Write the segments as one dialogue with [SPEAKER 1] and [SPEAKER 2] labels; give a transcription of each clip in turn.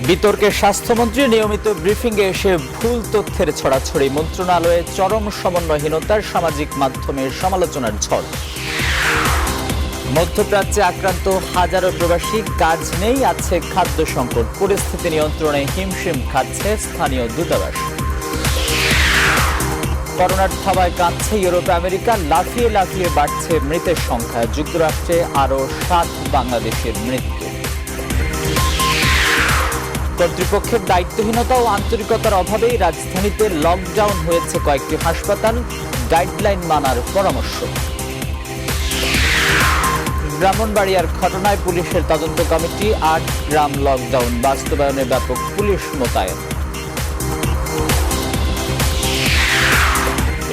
[SPEAKER 1] বিতর্কে স্বাস্থ্যমন্ত্রী নিয়মিত ব্রিফিংয়ে এসে ভুল তথ্যের ছড়াছড়ি, মন্ত্রণালয়ে চরম সমন্বয়হীনতার সামাজিক মাধ্যমের সমালোচনার ঝড়। মধ্যপ্রাচ্যে আক্রান্ত হাজারো প্রবাসী, কাজ নেই, আছে খাদ্য সংকট, পরিস্থিতি নিয়ন্ত্রণে হিমশিম খাচ্ছে স্থানীয় দূতাবাস। করোনার থাবায় কাঁদছে ইউরোপ আমেরিকা, লাফিয়ে লাফিয়ে বাড়ছে মৃতের সংখ্যা, যুক্তরাষ্ট্রে আরও 7 বাংলাদেশের মৃত্যু। কর্তৃপক্ষের দায়িত্বহীনতা ও আন্তরিকতার অভাবেই রাজধানীতে লকডাউন হয়েছে কয়েকটি হাসপাতাল, গাইডলাইন মানার পরামর্শ। ব্রাহ্মণবাড়িয়ার ঘটনায় পুলিশের তদন্ত কমিটি, 8 গ্রাম লকডাউন বাস্তবায়নে ব্যাপক পুলিশ মোতায়েন।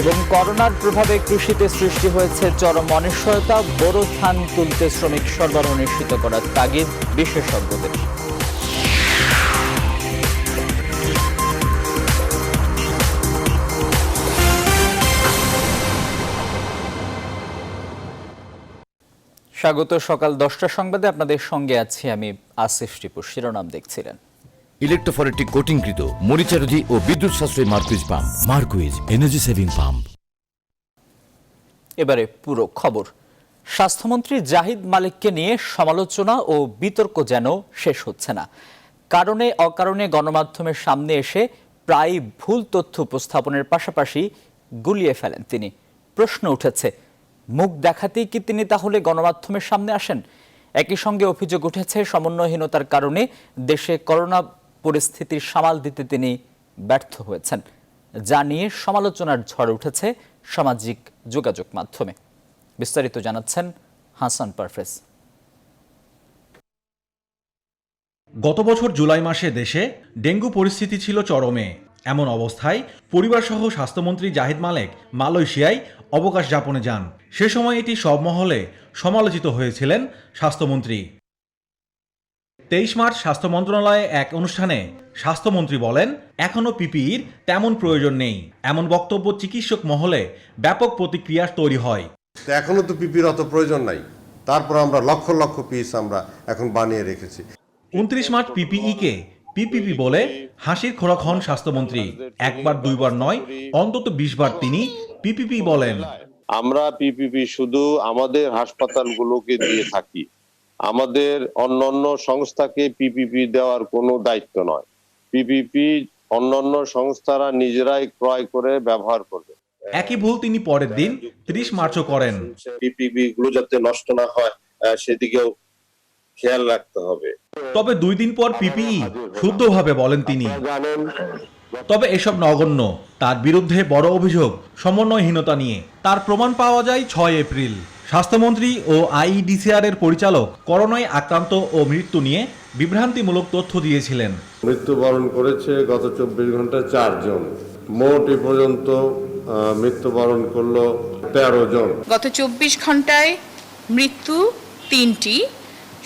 [SPEAKER 1] এবং করোনার প্রভাবে কৃষিতে সৃষ্টি হয়েছে চরম অনিশ্চয়তা, বোরো ধান তুলতে শ্রমিক সরবরাহ নিশ্চিত করার তাগিদ বিশেষজ্ঞদের। স্বাগত সকাল 10টা সংবাদে, আপনাদের সঙ্গে আছি আমি আসিফ টিপু। শিরোনাম দেখছিলেন।
[SPEAKER 2] ইলেকট্রোফরেটিক কোটিংকৃত মরিচারোধী ও বিদ্যুৎ সাশ্রয়ী Marquis pump. Marquis energy saving pump.
[SPEAKER 1] এবারে পুরো খবর। স্বাস্থ্যমন্ত্রী জাহিদ মালিককে নিয়ে সমালোচনা ও বিতর্ক যেন শেষ হচ্ছে না। কারণে অকারণে গণমাধ্যমের সামনে এসে প্রায় ভুল তথ্য উপস্থাপনের পাশাপাশি গুলিয়ে ফেলেন তিনি। প্রশ্ন উঠেছে, মুখ দেখাতেই কি তিনি তাহলে গণমাধ্যমের সামনে আসেন? একই সঙ্গে অভিযোগ উঠেছে সমন্বয়হীনতার কারণে দেশে করোনা পরিস্থিতির সামাল দিতে তিনি ব্যর্থ হয়েছেন, যা নিয়ে সমালোচনার ঝড় উঠেছে সামাজিক যোগাযোগ মাধ্যমে। বিস্তারিত জানাচ্ছেন হাসান পারভেজ।
[SPEAKER 3] গত বছর জুলাই মাসে দেশে ডেঙ্গু পরিস্থিতি ছিল চরমে। এমন অবস্থায় পরিবারসহ স্বাস্থ্যমন্ত্রী জাহিদ মালেক মালয়েশিয়ায় অবকাশ যাপনে যান। সে সময় এটি সব মহলে সমালোচিত হয়েছিলেন স্বাস্থ্যমন্ত্রী। 23 মার্চ স্বাস্থ্য মন্ত্রণালয়ে এক অনুষ্ঠানে স্বাস্থ্যমন্ত্রী বলেন, এখনও পিপিইর তেমন প্রয়োজন নেই। এমন বক্তব্য চিকিৎসক মহলে ব্যাপক প্রতিক্রিয়া তৈরি হয়।
[SPEAKER 4] এখনো তো পিপির অত প্রয়োজন নাই, তারপর আমরা লক্ষ লক্ষ পিস আমরা এখন বানিয়ে রেখেছি।
[SPEAKER 3] 29 মার্চ পিপিইকে পিপিপি বলে হাসির খোরাক হন স্বাস্থ্যমন্ত্রী। একবার দুইবার নয়, অন্তত 20 বার তিনি পিপিপি বলেন।
[SPEAKER 5] আমরা পিপিপি শুধু আমাদের হাসপাতালগুলোকে দিয়ে থাকি, আমাদের অন্যান্য সংস্থাকে পিপিপি দেওয়ার কোনো দায়িত্ব নয়। পিপিপি অন্যান্য সংস্থারা নিজেরাই ক্রয় করে ব্যবহার করবে।
[SPEAKER 3] একই ভুল তিনি পরের দিন 30 মার্চও করেন।
[SPEAKER 5] পিপিপি গুলো যাতে নষ্ট না হয় সেদিকেও খেয়াল রাখতে হবে।
[SPEAKER 3] তবে 2 দিন পর পিপিই শুদ্ধভাবে বলেন তিনি। তবে এসব নগণ্য। তার বিরুদ্ধে বড় অভিযোগ সমন্বয়হীনতা নিয়ে। তার প্রমাণ পাওয়া যায় 6 এপ্রিল। স্বাস্থ্যমন্ত্রী ও আইইডিসিআর এর পরিচালক করোনায় আক্রান্ত ও মৃত্যু নিয়ে বিভ্রান্তিমূলক তথ্য দিয়েছিলেন।
[SPEAKER 4] মৃত্যুবরণ করেছে গত 24 ঘন্টায় 4 জন, মোট এ পর্যন্ত মৃত্যুবরণ করলো 13 জন।
[SPEAKER 6] গত 24 ঘন্টায় মৃত্যু 3টি,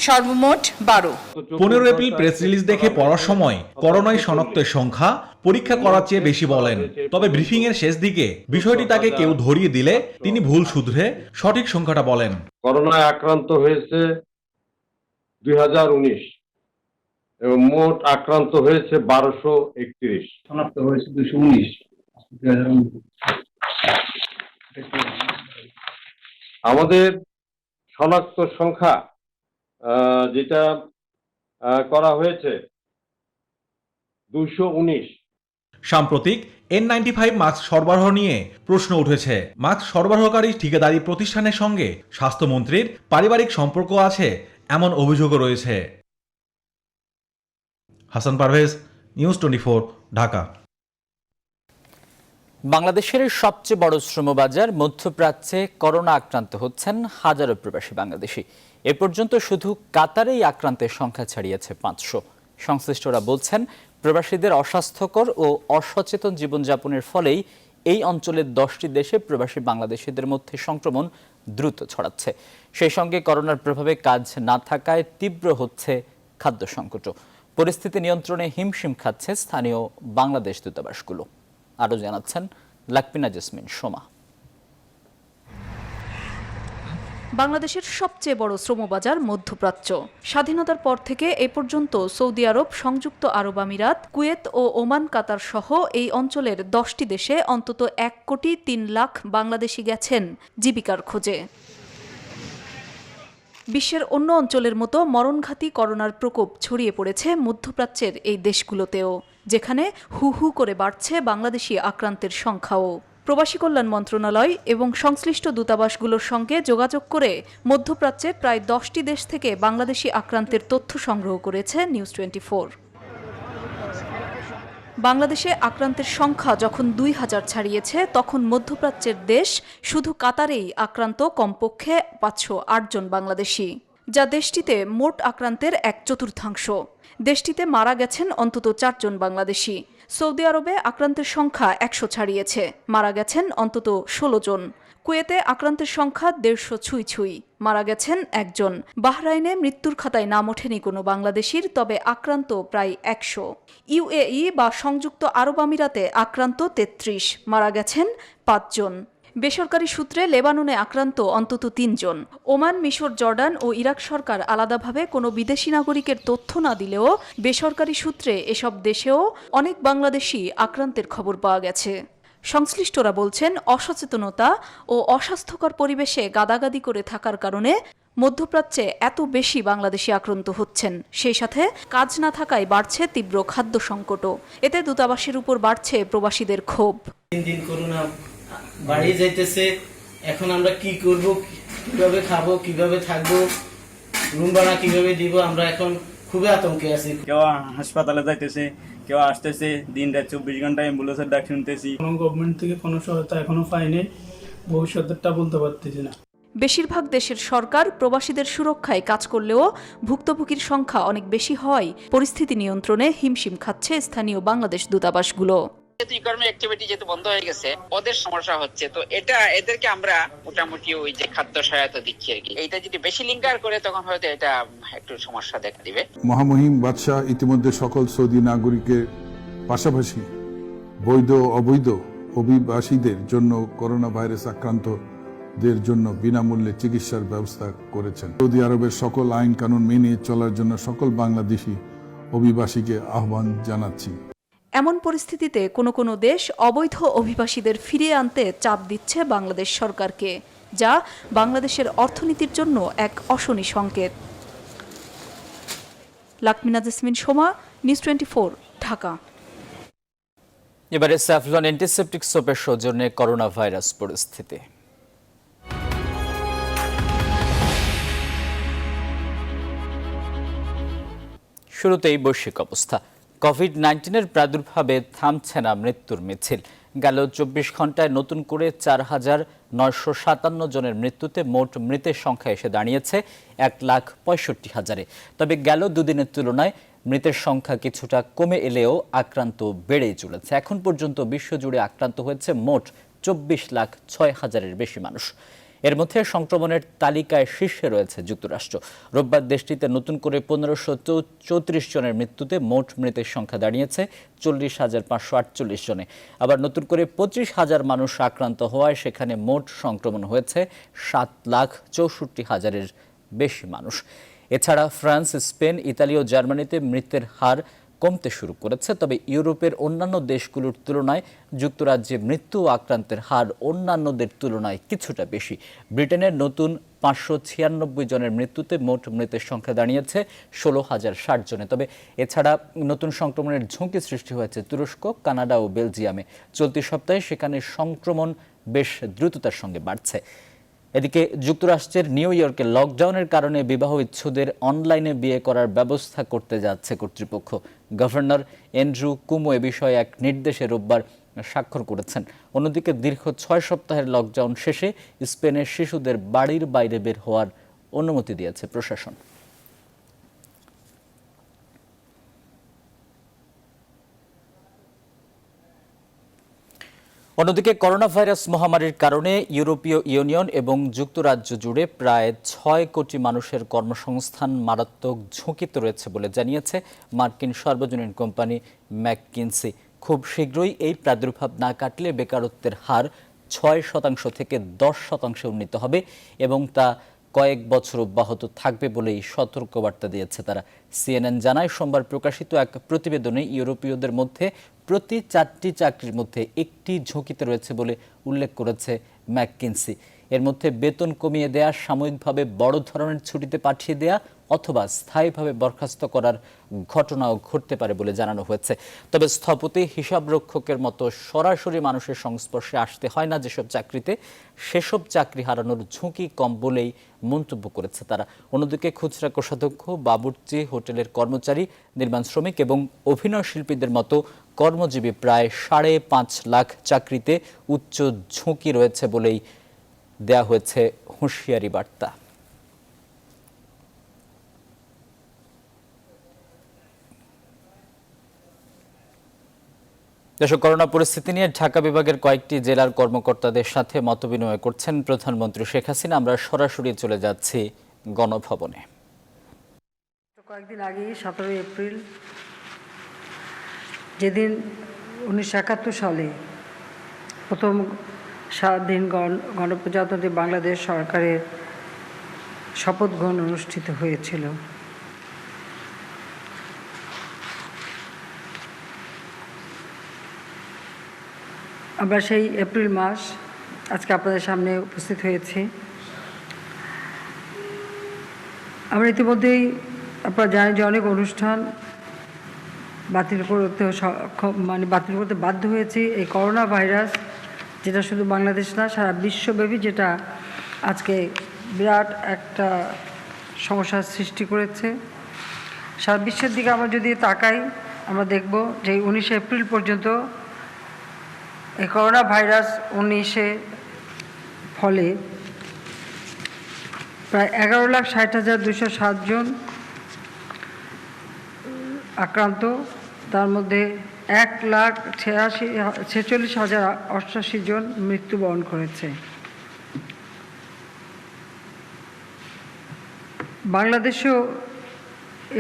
[SPEAKER 6] সর্বমোট 12।
[SPEAKER 3] 15 এপ্রিল প্রেস রিলিজ দেখে পড়ার সময় করোনায় শনাক্তের সংখ্যা পরীক্ষা করার চেয়ে বেশি বলেন। তবে ব্রিফিং এর শেষ দিকে বিষয়টি তাকে কেউ ধরিয়ে দিলে তিনি ভুল শুধরে সঠিক সংখ্যাটা বলেন।
[SPEAKER 7] করোনায় আক্রান্ত হয়েছে 2019 এবং মোট আক্রান্ত হয়েছে 1231,
[SPEAKER 8] শনাক্ত হয়েছে 219।
[SPEAKER 7] আমাদের শনাক্ত সংখ্যা যেটা করা হয়েছে 219।
[SPEAKER 3] সাম্প্রতিক N95 মাস্ক সরবরাহ নিয়ে প্রশ্ন উঠেছে। মাস্ক সরবরাহকারী ঠিকাদারি প্রতিষ্ঠানের সঙ্গে স্বাস্থ্যমন্ত্রীর পারিবারিক সম্পর্ক আছে এমন অভিযোগও রয়েছে। হাসান পারভেজ, নিউজ 24, ঢাকা।
[SPEAKER 1] বাংলাদেশের সবচেয়ে বড় শ্রমবাজার মধ্যপ্রাচ্যে করোনা আক্রান্ত হচ্ছেন হাজারো প্রবাসী বাংলাদেশি। এ পর্যন্ত শুধু কাতারেই আক্রান্তের সংখ্যা ছাড়িয়েছে 500। সংশ্লিষ্টরা বলছেন, প্রবাসীদের অস্বাস্থ্যকর ও অসচেতন জীবনযাপনের ফলেই এই অঞ্চলের 10টি দেশে প্রবাসী বাংলাদেশিদের মধ্যে সংক্রমণ দ্রুত ছড়াচ্ছে। সেই সঙ্গে করোনার প্রভাবে কাজ না থাকায় তীব্র হচ্ছে খাদ্য সংকটও। পরিস্থিতি নিয়ন্ত্রণে হিমশিম খাচ্ছে স্থানীয় বাংলাদেশ দূতাবাসগুলো। আরও জানাচ্ছেন লাকপিনা জেসমিন সোমা।
[SPEAKER 8] বাংলাদেশের সবচেয়ে বড় শ্রমবাজার মধ্যপ্রাচ্য। স্বাধীনতার পর থেকে এ পর্যন্ত সৌদি আরব, সংযুক্ত আরব আমিরাত, কুয়েত ও ওমান, কাতার সহ এই অঞ্চলের 10টি দেশে অন্তত 1,03,00,000 বাংলাদেশি গেছেন জীবিকার খোঁজে। বিশ্বের অন্য অঞ্চলের মতো মরণঘাতী করোনার প্রকোপ ছড়িয়ে পড়েছে মধ্যপ্রাচ্যের এই দেশগুলোতেও, যেখানে হু হু করে বাড়ছে বাংলাদেশি আক্রান্তের সংখ্যাও। প্রবাসী কল্যাণ মন্ত্রণালয় এবং সংশ্লিষ্ট দূতাবাসগুলোর সঙ্গে যোগাযোগ করে মধ্যপ্রাচ্যের প্রায় 10টি দেশ থেকে বাংলাদেশি আক্রান্তের তথ্য সংগ্রহ করেছে নিউজ 24। বাংলাদেশে আক্রান্তের সংখ্যা যখন 2,000 ছাড়িয়েছে, তখন মধ্যপ্রাচ্যের দেশ শুধু কাতারেই আক্রান্ত কমপক্ষে 508 জন বাংলাদেশি, যা দেশটিতে মোট আক্রান্তের 1/4। দেশটিতে মারা গেছেন অন্তত 4 জন বাংলাদেশি। সৌদি আরবে আক্রান্তের সংখ্যা 100 ছাড়িয়েছে, মারা গেছেন অন্তত 16 জন। কুয়েতে আক্রান্তের সংখ্যা 150 ছুঁই, মারা গেছেন 1 জন। বাহরাইনে মৃত্যুর খাতায় নাম ওঠেনি কোনো বাংলাদেশির, তবে আক্রান্ত প্রায় 100। ইউএই বা সংযুক্ত আরব আমিরাতে আক্রান্ত 33, মারা গেছেন 5 জন। বেসরকারি সূত্রে লেবাননে আক্রান্ত অন্তত 3 জন। ওমান, মিশর, জর্ডান ও ইরাক সরকার আলাদাভাবে কোনো বিদেশি নাগরিকের তথ্য না দিলেও বেসরকারি সূত্রে এসব দেশেও অনেক বাংলাদেশি আক্রান্তের খবর পাওয়া গেছে। সংশ্লিষ্টরা বলছেন, অসচেতনতা ও অস্বাস্থ্যকর পরিবেশে গাদাগাদি করে থাকার কারণে মধ্যপ্রাচ্যে এত বেশি বাংলাদেশি আক্রান্ত হচ্ছেন। সেই সাথে কাজ না থাকায় বাড়ছে তীব্র খাদ্য সংকটও। এতে দূতাবাসের উপর বাড়ছে প্রবাসীদের ক্ষোভ।
[SPEAKER 9] দিন দিন করোনা বাড়িয়ে যাইতেছে, এখন আমরা কি করব, কিভাবে খাবো, কিভাবে থাকবো, রুম ভাড়া কিভাবে দিব, আমরা এখন খুবই আতঙ্কে আছি।
[SPEAKER 10] কেউ হাসপাতালে যাইতেছে, কেউ আসতেছে, দিন রাত 24 ঘন্টা অ্যাম্বুলেন্সের ডাক শুনতেছি।
[SPEAKER 11] কোনো গভর্নমেন্ট থেকে কোনো সহায়তা এখনো পাইনি, ভবিষ্যৎটা বলতে পারতেছি না।
[SPEAKER 8] বেশিরভাগ দেশের সরকার প্রবাসীদের সুরক্ষায় কাজ করলেও ভুক্তভোগীর সংখ্যা অনেক বেশি হওয়ায় পরিস্থিতি নিয়ন্ত্রণে হিমশিম খাচ্ছে স্থানীয় বাংলাদেশ দূতাবাসগুলো।
[SPEAKER 12] ইকোনমিক অ্যাক্টিভিটি যেহেতু বন্ধ হয়ে গেছে, ওদের সমস্যা হচ্ছে, তো এটা এদেরকে আমরা মোটামুটি ওই যে খাদ্য সহায়তা দিচ্ছি আর কি। এইটা যদি বেশি লিঙ্কার করে তখন হয়তো এটা একটু সমস্যা দেখা দিবে।
[SPEAKER 13] মহামহিম বাদশাহ ইতিমধ্যে সকল সৌদি নাগরিকের পাশাপাশি বৈধ অবৈধ অভিবাসীদের জন্য করোনা ভাইরাস আক্রান্তদের জন্য বিনামূল্যে চিকিৎসার ব্যবস্থা করেছেন। সৌদি আরবের সকল আইন কানুন মেনে চলার জন্য সকল বাংলাদেশি অভিবাসীকে আহ্বান জানাচ্ছি।
[SPEAKER 8] এমন পরিস্থিতিতে কোনো কোনো দেশ অবৈধ অভিবাসীদের ফিরিয়ে আনতে চাপ দিচ্ছে বাংলাদেশ সরকারকে, যা বাংলাদেশের অর্থনীতির জন্য এক অশনি সংকেত। লাকমিনা জেসমিন, সোমা, নিউজ 24, ঢাকা।
[SPEAKER 1] এবারে স্যাভলন অ্যান্টিসেপটিক সোপের সৌজন্যে করোনা ভাইরাস পরিস্থিতি। শুরুতেই বৈশ্বিক অবস্থা। কোভিড-19-এর প্রাদুর্ভাবে থামছে না মৃত্যুর মিছিল। গেল 24 ঘন্টায় নতুন করে 4,957 জনের মৃত্যুতে মোট মৃতের সংখ্যা এসে দাঁড়িয়েছে 1,65,000-এ। তবে গেল দুদিনের তুলনায় মৃতের সংখ্যা কিছুটা কমে এলেও আক্রান্ত বেড়েই চলেছে। এখন পর্যন্ত বিশ্বজুড়ে আক্রান্ত হয়েছে মোট 24,06,000-এর বেশি মানুষ। এর মধ্যে সংক্রমণের তালিকায় শীর্ষে রয়েছে যুক্তরাষ্ট্র। রোববার দেশটিতে নতুন করে 1,534 জনের মৃত্যুতে মোট মৃতের সংখ্যা দাঁড়িয়েছে 40,548 জনে। আবার নতুন করে 25,000 মানুষ আক্রান্ত হওয়ায় সেখানে মোট সংক্রমণ হয়েছে 7,64,000-এর বেশি মানুষ। এছাড়া ফ্রান্স, স্পেন, ইতালি ও জার্মানিতে মৃতের হার কমতে শুরু করেছে। তবে ইউরোপের অন্যান্য দেশগুলোর তুলনায় যুক্তরাজ্যে মৃত্যু ও আক্রান্তের হার অন্যান্যদের তুলনায় কিছুটা বেশি। ব্রিটেনের নতুন 596 জনের মৃত্যুতে মোট মৃতের সংখ্যা দাঁড়িয়েছে 16,060 জনে। তবে এছাড়া নতুন সংক্রমণের ঝুঁকি সৃষ্টি হয়েছে তুরস্ক, কানাডা ও বেলজিয়ামে। চলতি সপ্তাহে সেখানে সংক্রমণ বেশ দ্রুততার সঙ্গে বাড়ছে। এদিকে যুক্তরাষ্ট্রের নিউ ইয়র্কে লকডাউনের কারণে বিবাহ ইচ্ছুদের অনলাইনে বিয়ে করার ব্যবস্থা করতে যাচ্ছে কর্তৃপক্ষ। গভর্নর অ্যান্ড্রু কুমো এ বিষয়ে এক নির্দেশে রোববার স্বাক্ষর করেছেন। অন্যদিকে দীর্ঘ 6 সপ্তাহের লকডাউন শেষে স্পেনের শিশুদের বাড়ির বাইরে বের হওয়ার অনুমতি দিয়েছে প্রশাসন। অন্যদিকে করোনা ভাইরাস মহামারীর কারণে ইউরোপীয় ইউনিয়ন এবং যুক্তরাজ্য জুড়ে প্রায় 6 কোটি মানুষের কর্মসংস্থান মারাত্মক ঝুঁকিতে রয়েছে বলে জানিয়েছে মার্কিন সর্বজনীন কোম্পানি ম্যাককিনসি। খুব শীঘ্রই এই প্রাদুর্ভাব না কাটলে বেকারত্বের হার 6% থেকে 10% উন্নীত হবে এবং তা কয়েক বছর অব্যাহত থাকবে বলেই সতর্কবার্তা দিয়েছে তারা। CNN জানায়, সোমবার প্রকাশিত এক প্রতিবেদনে ইউরোপীয়দের মধ্যে প্রতি 4টি চাকরির মধ্যে একটি ঝুঁকিতে রয়েছে বলে উল্লেখ করেছে ম্যাককিনসি। এর মধ্যে বেতন কমিয়ে দেয়া, সাময়িকভাবে বড় ধরনের ছুটিতে পাঠিয়ে দেয়া অথবা স্থায়ীভাবে বরখাস্ত করার ঘটনাও ঘটতে পারে বলে জানানো হয়েছে। তবে স্থপতি, হিসাবরক্ষকের মতো সরাসরি মানুষের সংস্পর্শে আসতে হয় না যেসব চাকরিতে, সেসব চাকরি হারানোর ঝুঁকি কম বলেই মন্তব্য করেছে তারা। অন্যদিকে খুচরা কোষাধ্যক্ষ, বাবুর্চি, হোটেলের কর্মচারী, নির্মাণ শ্রমিক এবং অভিনয় শিল্পীদের মতো কর্মজীবী প্রায় 5.5 লাখ চাকরিতে উচ্চ ঝুঁকি রয়েছে বলেই দেয়া হয়েছে হুঁশিয়ারি বার্তা। দেশে করোনা পরিস্থিতি নিয়ে ঢাকা বিভাগের কয়েকটি জেলার কর্মকর্তাদের সাথে মতবিনিময় করছেন প্রধানমন্ত্রী শেখ হাসিনা। আমরা সরাসরি চলে যাচ্ছি গণভবনে।
[SPEAKER 14] কয়েকদিন আগে 17 এপ্রিল, যেদিন 1971 সালে প্রথম স্বাধীন গণপ্রজাতন্ত্রী বাংলাদেশ সরকারের শপথ গ্রহণ অনুষ্ঠিত হয়েছিল, আমরা সেই এপ্রিল মাস আজকে আপনাদের সামনে উপস্থিত হয়েছি। আমরা ইতিমধ্যেই আপনারা জানেন যে অনেক অনুষ্ঠান বাতিল করতে বাধ্য হয়েছি। এই করোনা ভাইরাস, যেটা শুধু বাংলাদেশ না, সারা বিশ্বব্যাপী, যেটা আজকে বিরাট একটা সমস্যার সৃষ্টি করেছে। সারা বিশ্বের দিকে আমরা যদি তাকাই, আমরা দেখব যে 19 এপ্রিল পর্যন্ত এই করোনা ভাইরাস 19-এ ফলে প্রায় 11,60,207 জন আক্রান্ত, তার মধ্যে 1,46,088 জন মৃত্যুবরণ করেছে। বাংলাদেশেও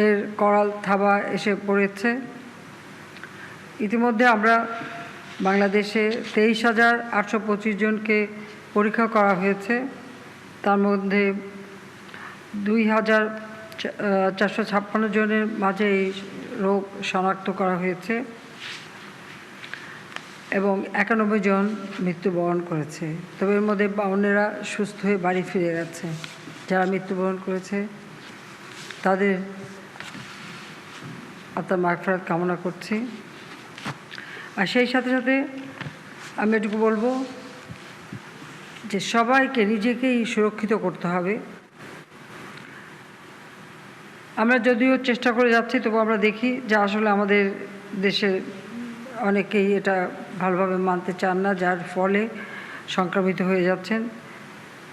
[SPEAKER 14] এর করাল থাবা এসে পড়েছে। ইতিমধ্যে আমরা বাংলাদেশে 23,825 জনকে পরীক্ষা করা হয়েছে, তার মধ্যে 2,456 জনের মাঝে এই রোগ শনাক্ত করা হয়েছে এবং 91 জন মৃত্যুবরণ করেছে। তবে এর মধ্যে 52রা সুস্থ হয়ে বাড়ি ফিরে গেছে। যারা মৃত্যুবরণ করেছে তাদের আত্মার মাগফিরাত কামনা করছি। আর সেই সাথে সাথে আমি এটুকু বলবো যে সবাইকে নিজেকেই সুরক্ষিত করতে হবে। আমরা যদিও চেষ্টা করে যাচ্ছি, তবু আমরা দেখি যে আসলে আমাদের দেশে অনেকেই এটা ভালোভাবে মানতে চান না, যার ফলে সংক্রমিত হয়ে যাচ্ছেন।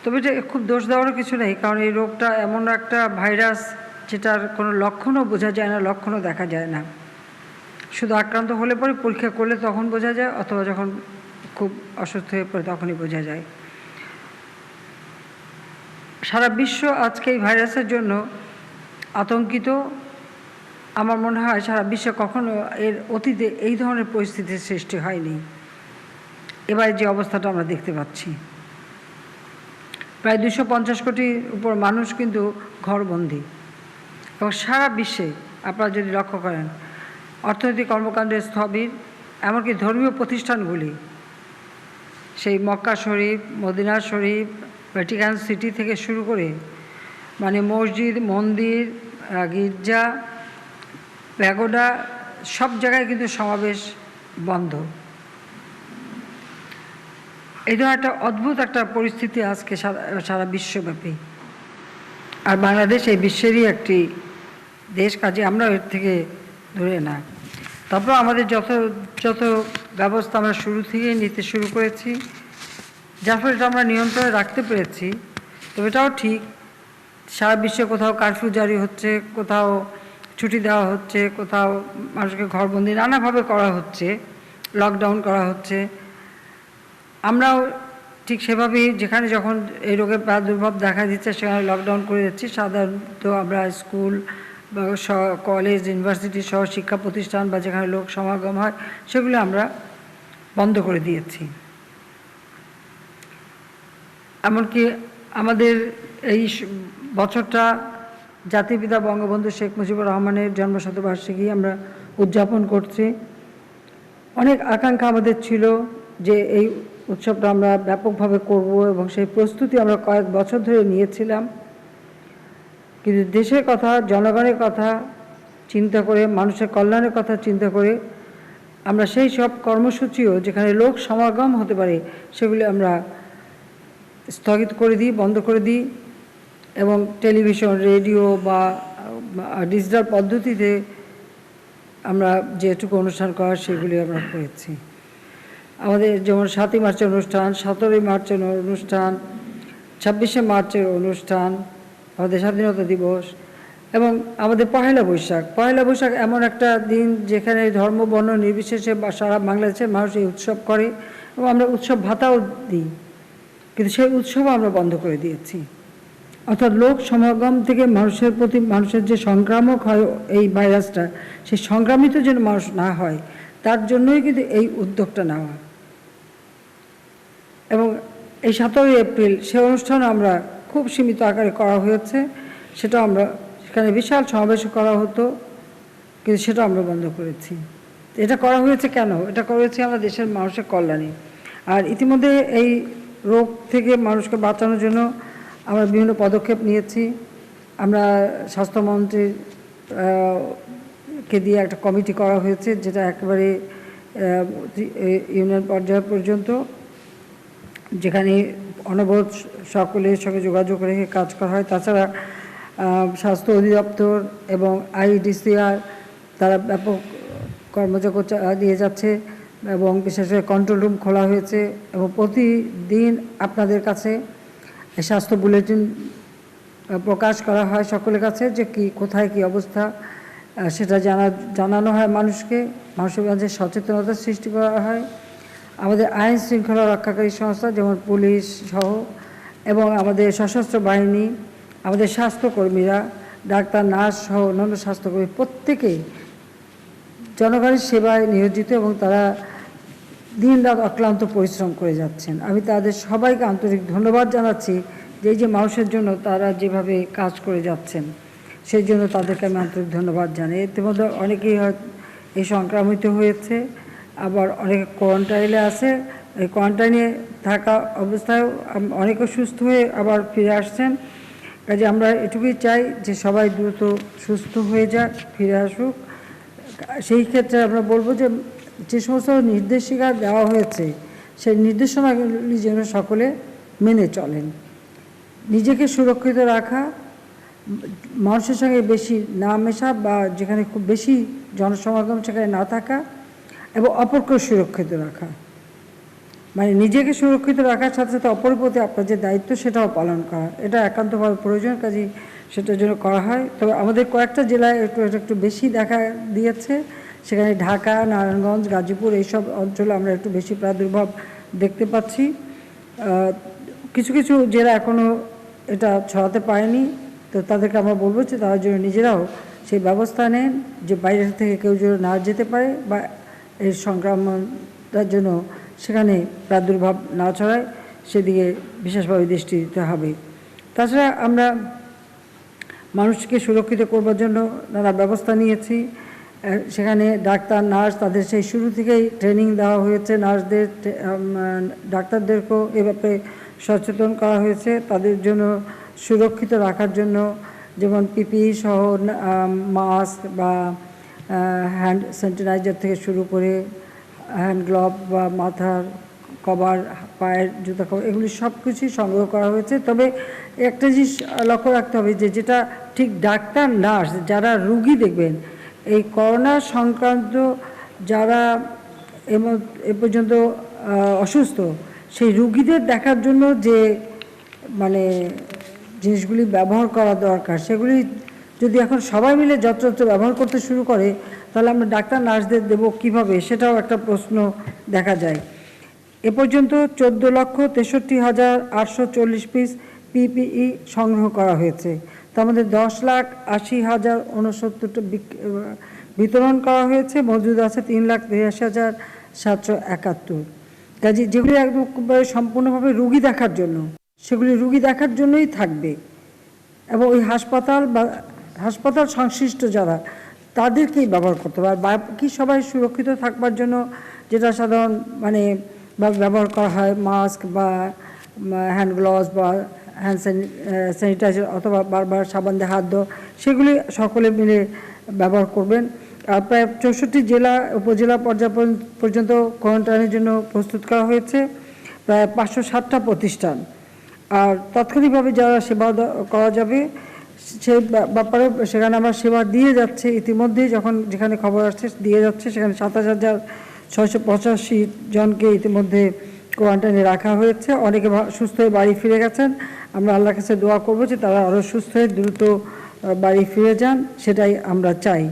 [SPEAKER 14] তবে এটা খুব দোষ দেওয়ারও কিছু নেই, কারণ এই রোগটা এমন একটা ভাইরাস যেটার কোনো লক্ষণও বোঝা যায় না, লক্ষণও দেখা যায় না। শুধু আক্রান্ত হলে পরে পরীক্ষা করলে তখন বোঝা যায়, অথবা যখন খুব অসুস্থ হয়ে পড়ে তখনই বোঝা যায়। সারা বিশ্ব আজকে এই ভাইরাসের জন্য আতঙ্কিত। আমার মনে হয় সারা বিশ্বে কখনো এর অতীতে এই ধরনের পরিস্থিতির সৃষ্টি হয়নি। এবার যে অবস্থাটা আমরা দেখতে পাচ্ছি, প্রায় 250 কোটির উপর মানুষ কিন্তু ঘরবন্দি, এবং সারা বিশ্বে আপনারা যদি লক্ষ্য করেন অর্থনৈতিক কর্মকাণ্ডের স্থবির, এমনকি ধর্মীয় প্রতিষ্ঠানগুলি, সেই মক্কা শরীফ, মদিনা শরীফ, ভ্যাটিকান সিটি থেকে শুরু করে মানে মসজিদ, মন্দির, গির্জা, প্যাগোডা, সব জায়গায় কিন্তু সমাবেশ বন্ধ। এই ধরনের একটা অদ্ভুত একটা পরিস্থিতি আজকে সারা বিশ্বব্যাপী। আর বাংলাদেশ এই বিশ্বেরই একটি দেশ, কাজে আমরা এর থেকে দূরে না। তারপর আমাদের যত ব্যবস্থা আমরা শুরু থেকেই নিতে শুরু করেছি, যার ফলে এটা আমরা নিয়ন্ত্রণে রাখতে পেরেছি। তবে এটাও ঠিক, সারা বিশ্বে কোথাও কারফিউ জারি হচ্ছে, কোথাও ছুটি দেওয়া হচ্ছে, কোথাও মানুষকে ঘরবন্দি নানাভাবে করা হচ্ছে, লকডাউন করা হচ্ছে। আমরাও ঠিক সেভাবেই যেখানে যখন এই রোগের প্রাদুর্ভাব দেখা দিচ্ছে সেখানে লকডাউন করে যাচ্ছি। সাধারণত আমরা স্কুল বা কলেজ, ইউনিভার্সিটি সহ শিক্ষা প্রতিষ্ঠান বা যেখানে লোক সমাগম হয় সেগুলো আমরা বন্ধ করে দিয়েছি। এমনকি আমাদের এই বছরটা জাতির পিতা বঙ্গবন্ধু শেখ মুজিবুর রহমানের জন্মশতবার্ষিকী আমরা উদযাপন করছি। অনেক আকাঙ্ক্ষা আমাদের ছিল যে এই উৎসবটা আমরা ব্যাপকভাবে করব এবং সেই প্রস্তুতি আমরা কয়েক বছর ধরে নিয়েছিলাম, কিন্তু দেশের কথা, জনগণের কথা চিন্তা করে, মানুষের কল্যাণের কথা চিন্তা করে আমরা সেই সব কর্মসূচিও যেখানে লোক সমাগম হতে পারে সেগুলি আমরা স্থগিত করে দিই, বন্ধ করে দিই এবং টেলিভিশন, রেডিও বা ডিজিটাল পদ্ধতিতে আমরা যেটুকু অনুষ্ঠান করার সেগুলি আমরা করেছি। আমাদের যেমন 7ই মার্চের অনুষ্ঠান, 17ই মার্চের অনুষ্ঠান, 26শে মার্চের অনুষ্ঠান, আমাদের স্বাধীনতা দিবস এবং আমাদের পহেলা বৈশাখ এমন একটা দিন যেখানে ধর্ম বর্ণ নির্বিশেষে বা সারা বাংলাদেশের মানুষ এই উৎসব করে এবং আমরা উৎসব ভাতাও দিই, কিন্তু সেই উৎসব আমরা বন্ধ করে দিয়েছি। অর্থাৎ লোক সমাগম থেকে মানুষের প্রতি মানুষের যে সংক্রামক হয় এই ভাইরাসটা, সেই সংক্রামিত যেন মানুষ না হয় তার জন্যই কিন্তু এই উদ্যোগটা নেওয়া। এবং এই 17ই এপ্রিল সে অনুষ্ঠান আমরা খুব সীমিত আকারে করা হয়েছে, সেটা আমরা সেখানে বিশাল সমাবেশ করা হতো, কিন্তু সেটা আমরা বন্ধ করেছি। এটা করা হয়েছে কেন? এটা করা হয়েছে আমরা দেশের মানুষের কল্যাণে। আর ইতিমধ্যে এই রোগ থেকে মানুষকে বাঁচানোর জন্য আমরা বিভিন্ন পদক্ষেপ নিয়েছি। আমরা স্বাস্থ্যমন্ত্রীর কে দিয়ে একটা কমিটি করা হয়েছে, যেটা একেবারে ইউনিয়ন পর্যায় পর্যন্ত, যেখানে অনবরত সকলের সঙ্গে যোগাযোগ রেখে কাজ করা হয়। তাছাড়া স্বাস্থ্য অধিদপ্তর এবং IDCR তারা ব্যাপক কর্মযজ্ঞ দিয়ে যাচ্ছে এবং বিশেষ করে কন্ট্রোল রুম খোলা হয়েছে এবং প্রতিদিন আপনাদের কাছে স্বাস্থ্য বুলেটিন প্রকাশ করা হয় সকলের কাছে, যে কোথায় কী অবস্থা সেটা জানানো হয় মানুষকে, মানুষের মাঝে সচেতনতা সৃষ্টি করা হয়। আমাদের আইন শৃঙ্খলা রক্ষাকারী সংস্থা যেমন পুলিশ সহ এবং আমাদের সশস্ত্র বাহিনী, আমাদের স্বাস্থ্যকর্মীরা, ডাক্তার, নার্স সহ অন্যান্য স্বাস্থ্যকর্মী প্রত্যেকেই জনগণের সেবায় নিয়োজিত এবং তারা দিনরাত অক্লান্ত পরিশ্রম করে যাচ্ছেন। আমি তাদের সবাইকে আন্তরিক ধন্যবাদ জানাচ্ছি যে এই যে মানুষের জন্য তারা যেভাবে কাজ করে যাচ্ছেন, সেই জন্য তাদেরকে আমি আন্তরিক ধন্যবাদ জানাই। ইতিমধ্যে অনেকেই এই সংক্রামিত হয়েছে, আবার অনেকে কোয়ারেন্টাইনে আছে। এই কোয়ারেন্টাইনে থাকা অবস্থায় অনেকে সুস্থ হয়ে আবার ফিরে আসছেন। কাজে আমরা এটুকুই চাই যে সবাই দ্রুত সুস্থ হয়ে যাক, ফিরে আসুক। সেই ক্ষেত্রে আমরা বলবো যে যে সমস্ত নির্দেশিকা দেওয়া হয়েছে সেই নির্দেশনাগুলি যেন সকলে মেনে চলেন। নিজেকে সুরক্ষিত রাখা, মানুষের সঙ্গে বেশি না মেশা বা যেখানে খুব বেশি জনসমাগম সেখানে না থাকা এবং অপরকে সুরক্ষিত রাখা, মানে নিজেকে সুরক্ষিত রাখার সাথে সাথে অপরের প্রতি আপনার যে দায়িত্ব সেটাও পালন করা, এটা একান্তভাবে প্রয়োজন। কাজেই সেটার জন্য করা হয়। তবে আমাদের কয়েকটা জেলায় একটু বেশি দেখা দিয়েছে, সেখানে ঢাকা, নারায়ণগঞ্জ, গাজীপুর এইসব অঞ্চলে আমরা একটু বেশি প্রাদুর্ভাব দেখতে পাচ্ছি। কিছু কিছু জেলা এখনও এটা ছড়াতে পারেনি, তো তাদেরকে আমরা বলবো যে তারা যেন নিজেরাও সেই ব্যবস্থা নেন যে বাইরে থেকে কেউ যেন না যেতে পারে বা এই সংক্রমণটার জন্য সেখানে প্রাদুর্ভাব না ছড়ায়, সেদিকে বিশেষভাবে দৃষ্টি দিতে হবে। তাছাড়া আমরা মানুষকে সুরক্ষিত করবার জন্য নানা ব্যবস্থা নিয়েছি। সেখানে ডাক্তার, নার্স তাদের সেই শুরু থেকেই ট্রেনিং দেওয়া হয়েছে, নার্সদের, ডাক্তারদেরকেও এ ব্যাপারে সচেতন করা হয়েছে তাদের জন্য সুরক্ষিত রাখার জন্য, যেমন PPE সহ মাস্ক বা হ্যান্ড স্যানিটাইজার থেকে শুরু করে হ্যান্ড গ্লোভ বা মাথার কভার, পায়ের জুতা কভার, এগুলি সব কিছুই সংগ্রহ করা হয়েছে। তবে একটা জিনিস লক্ষ্য রাখতে হবে যে যেটা ঠিক ডাক্তার, নার্স যারা রুগী দেখবেন, এই করোনা সংক্রান্ত যারা এ পর্যন্ত অসুস্থ, সেই রুগীদের দেখার জন্য যে মানে জিনিসগুলি ব্যবহার করা দরকার, সেগুলি যদি এখন সবাই মিলে যত্রতত্র ব্যবহার করতে শুরু করে, তাহলে আমরা ডাক্তার, নার্সদের দেবো কীভাবে, সেটাও একটা প্রশ্ন দেখা যায়। এ পর্যন্ত 14,63,840 পিস PPE সংগ্রহ করা হয়েছে। তার মধ্যে 10,80,069টা বিতরণ করা হয়েছে, মজুদ আছে 3,83,771। কাজে যেগুলি একদম সম্পূর্ণভাবে রুগী দেখার জন্য, সেগুলি রুগী দেখার জন্যই থাকবে এবং ওই হাসপাতাল বা হাসপাতাল সংশ্লিষ্ট যারা তাদেরকেই ব্যবহার করতে হবে। আর বাকি সবাই সুরক্ষিত থাকবার জন্য যেটা সাধারণ মানে ব্যবহার করা হয় মাস্ক বা হ্যান্ড গ্লাভস বা হ্যান্ড স্যানিটাইজার অথবা বারবার সাবান দিয়ে হাত ধোয়া, সেগুলি সকলে মিলে ব্যবহার করবেন। আর প্রায় 64 জেলা উপজেলা পর্যায় পর্যন্ত কোয়ারেন্টাইনের জন্য প্রস্তুত করা হয়েছে প্রায় 560টা প্রতিষ্ঠান। আর তাৎক্ষণিকভাবে যারা সেবা করা যাবে সেই ব্যাপারে সেখানে আমরা সেবা দিয়ে যাচ্ছে ইতিমধ্যেই, যখন যেখানে খবর আসছে দিয়ে যাচ্ছে। সেখানে 27,685 জনকে ইতিমধ্যে কোয়ারেন্টাইনে রাখা হয়েছে। অনেকে সুস্থ হয়ে বাড়ি ফিরে গেছেন। আমরা আল্লাহর কাছে দোয়া করবো যে তারা আরও সুস্থ হয়ে দ্রুত বাড়ি ফিরে যান, সেটাই আমরা চাই।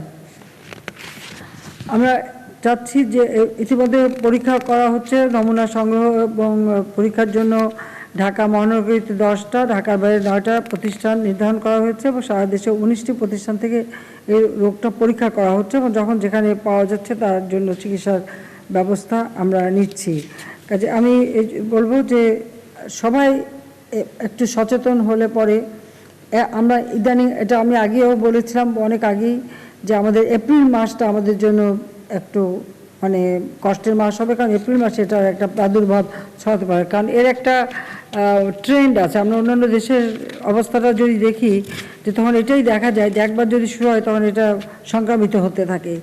[SPEAKER 14] আমরা চাচ্ছি যে ইতিমধ্যে পরীক্ষা করা হচ্ছে, নমুনা সংগ্রহ এবং পরীক্ষার জন্য ঢাকা মহানগরীতে 10টা, ঢাকার বাইরে 9টা প্রতিষ্ঠান নির্ধারণ করা হয়েছে এবং সারা দেশে 19টি প্রতিষ্ঠান থেকে এই রোগটা পরীক্ষা করা হচ্ছে এবং যখন যেখানে পাওয়া যাচ্ছে তার জন্য চিকিৎসার ব্যবস্থা আমরা নিচ্ছি। কাজে আমি বলবো যে সবাই একটু সচেতন হলে পরে আমরা ইদানিং, এটা আমি আগেও বলেছিলাম অনেক আগেই, যে আমাদের এপ্রিল মাসটা আমাদের জন্য একটু মানে কষ্টের মাস হবে, কারণ এপ্রিল মাসে এটার একটা প্রাদুর্ভাব ছড়াতে পারে। কারণ এর একটা ট্রেন্ড আছে। আমরা অন্যান্য দেশের অবস্থাটা যদি দেখি, যে তখন এটাই দেখা যায় যে একবার যদি শুরু হয় তখন এটা সংক্রামিত হতে থাকে।